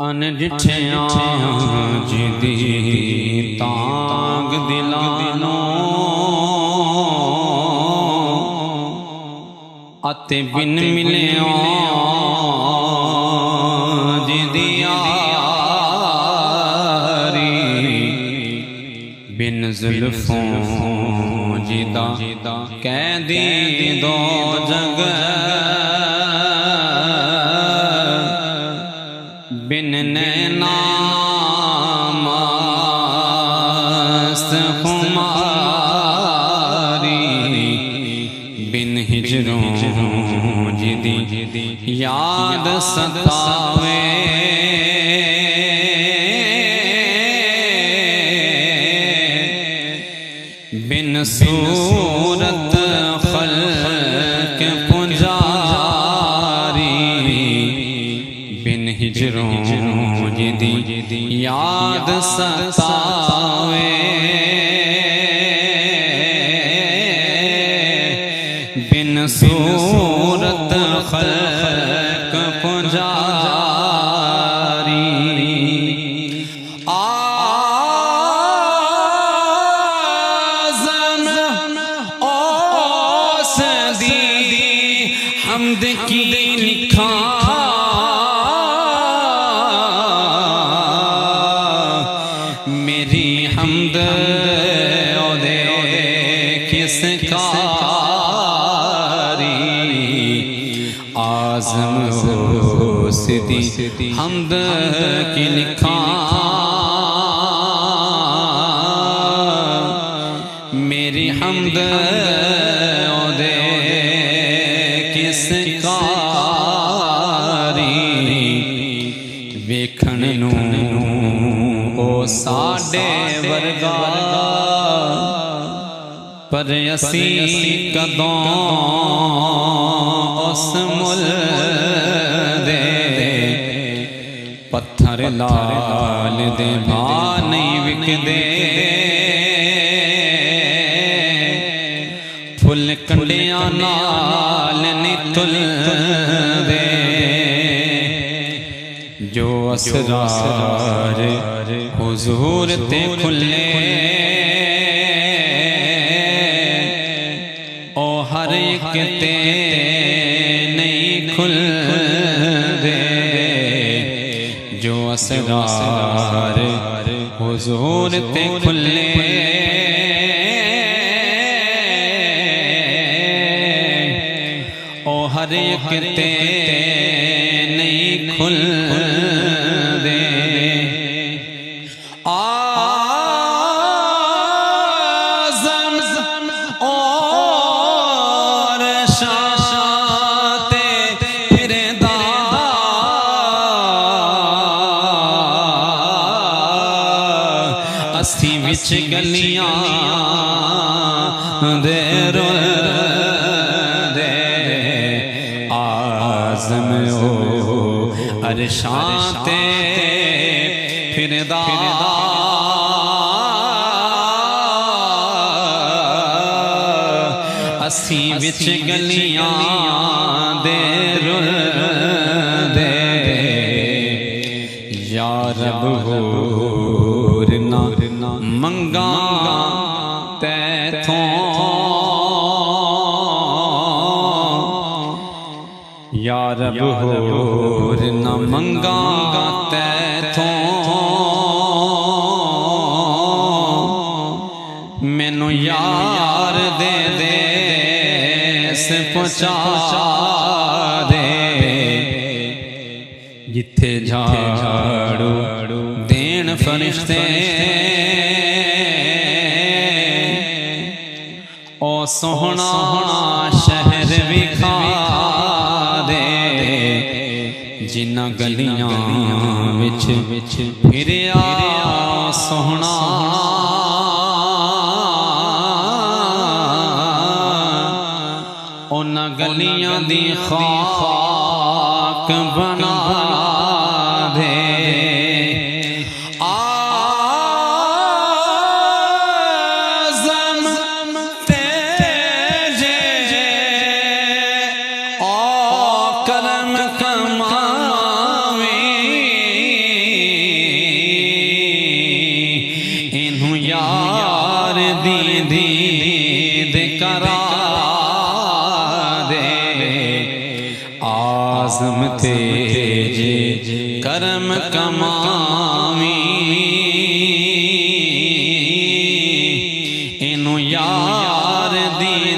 अनडिठिया जिदी तांग दिलानो अते बिन मिलिया जिदी यारी बिन जुल्फों जिदा कैदी दो जगह बिन नैना मस्त खुमारी बिन हिजरों जिदी याद सतावे बिन सूरत खल्क पुंजारी बिन हिजरों जिदी याद सतावे बिन सूरत खल्क पुंजारी आज़म ओ सदी हमद की लिखा मेरी हमद ओदे किसका आज़म हो सिदी हमद की लिखा मेरी हमद ओदे किसका वेखण नूं ओ साडे वर्गा पर असी कदों उस मुल दे पत्थर लाल दे भा नहीं विकदे फुल कंडियां नाल नहीं तुलदे जो असरार हुजूर ते खुले ओ हर एक ते नहीं खुलदे जो असरार हुजूर ते खुले ओ हर एक ते नहीं खुलदे अस्सी विच गलियां दे रुलदे आज़म ओ अरशां ते फिरदा अस्सी विच गलियां दे रुलदे या रब होर ना मंगा तैथों या रब होर न मंगा तैथों मैनू यार दे पहुँचा दे जिथे झाड़ू देन फरिश्ते ओ सोहना शहर विखा दे जिन्ना गलियां विच फिरिया सोहना उन्ना गलियां दी खाक बना दे करम कमावे दीद करा दे आज़म तेजे करम कमावी इनु यार दी